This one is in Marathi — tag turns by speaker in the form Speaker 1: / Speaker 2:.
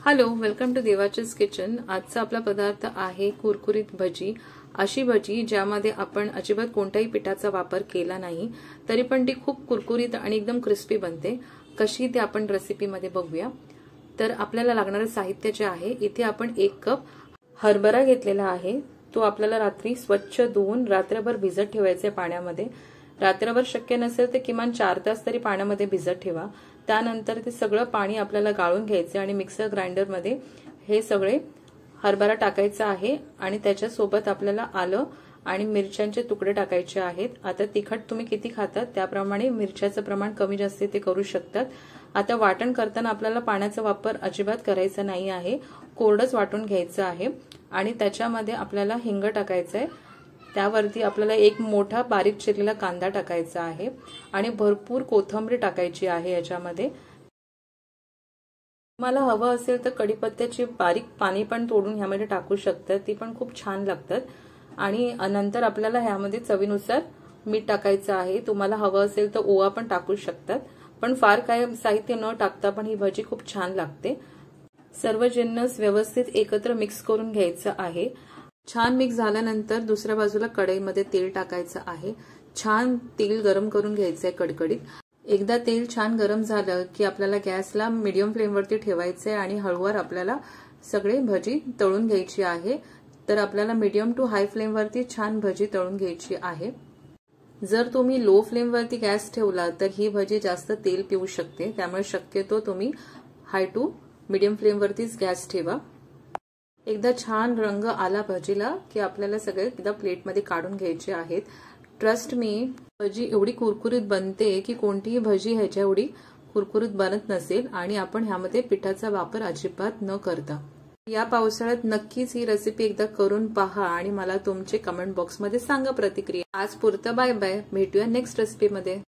Speaker 1: हॅलो, वेलकम टू देवाचीज किचन। आजचा आपला पदार्थ आहे कुरकुरीत भजी। अशी भजी ज्यामध्ये आपण अजिबात कोणत्याही पिठाचा वापर केला नाही तरी पण ती खूप कुरकुरीत आणि एकदम क्रिस्पी बनते। कशी ते आपण रेसिपीमध्ये बघूया। तर आपल्याला लागणारे साहित्य जे आहे, इथे आपण 1 कप हरभरा घेतलेला आहे। तो आपल्याला रात्री स्वच्छ धुवून रात्रभर भिजत ठेवायचे पाण्यामध्ये। रात्रभर शक्य नसेल तर किमान 4 तास तरी पाण्यामध्ये भिजत ठेवा। त्यानंतर ते सगळं पाणी आपल्याला गाळून घ्यायचे आणि मिक्सर ग्राइंडर मध्ये हे सगळे हरभरा टाकायचा आहे आणि त्याच्या सोबत आपल्याला आलं आणि मिरच्यांचे तुकडे टाकायचे आहेत। आता तिखट तुम्ही किती खातात त्याप्रमाणे मिरच्याचं प्रमाण कमी जास्त ते करू शकतात। आता वाटण करताना आपल्याला पाण्याचा वापर अजिबात करायचा नाही आहे, कोरडच वाटून घ्यायचं आहे आणि त्याच्यामध्ये आपल्याला हिंग टाकायचं आहे। त्यावरती आपल्याला एक मोठा बारीक चिरलेला कांदा टाकायचा आहे आणि भरपूर कोथिंबीर टाकायची आहे। याच्यामध्ये तुम्हाला हवं असेल तर कढीपत्त्याची बारीक पाने पण तोडून ह्यामध्ये टाकू शकतात, ती पण खूप छान लागतात। आणि नंतर आपल्याला ह्यामध्ये चवीनुसार मीठ टाकायचं आहे। तुम्हाला हवं असेल तर ओवा पण टाकू शकतात, पण फार काय साहित्य न टाकता पण ही भजी खूप छान लागते। सर्व जिन्नस व्यवस्थित एकत्र मिक्स करून घ्यायचं आहे। छान मिक्स झाल्यानंतर दुसऱ्या बाजूला कढईमध्ये तेल टाकायचं आहे। छान तेल गरम करून घ्यायचंय कडकडीत। एकदा तेल छान गरम झालं की आपल्याला गॅसला मीडियम फ्लेमवरती ठेवायचंय आणि हळूवार आपल्याला सगळे भजी तळून घ्यायची आहे। तर आपल्याला मीडियम टू हाय फ्लेमवरती छान भजी तळून घ्यायची आहे। जर तुम्ही लो फ्लेमवरती गॅस ठेवला तर ही भजी जास्त तेल पिऊ शकते, त्यामुळे शक्यतो तुम्ही हाय टू मीडियम फ्लेमवरतीच गॅस ठेवा। एकदा छान रंग आला भजीला की आपल्याला सगळे एकदा प्लेटमध्ये काढून घ्यायचे आहेत। ट्रस्ट मी, भजी एवढी कुरकुरीत बनते की कोणतीही भजी ह्याच्या एवढी कुरकुरीत बनत नसेल आणि आपण ह्यामध्ये पिठाचा वापर अजिबात न करता। या पावसाळ्यात नक्कीच ही रेसिपी एकदा करून पहा आणि मला तुमचे कमेंट बॉक्समध्ये सांगा प्रतिक्रिया। आज पुरतं बाय बाय, भेटूया नेक्स्ट रेसिपीमध्ये।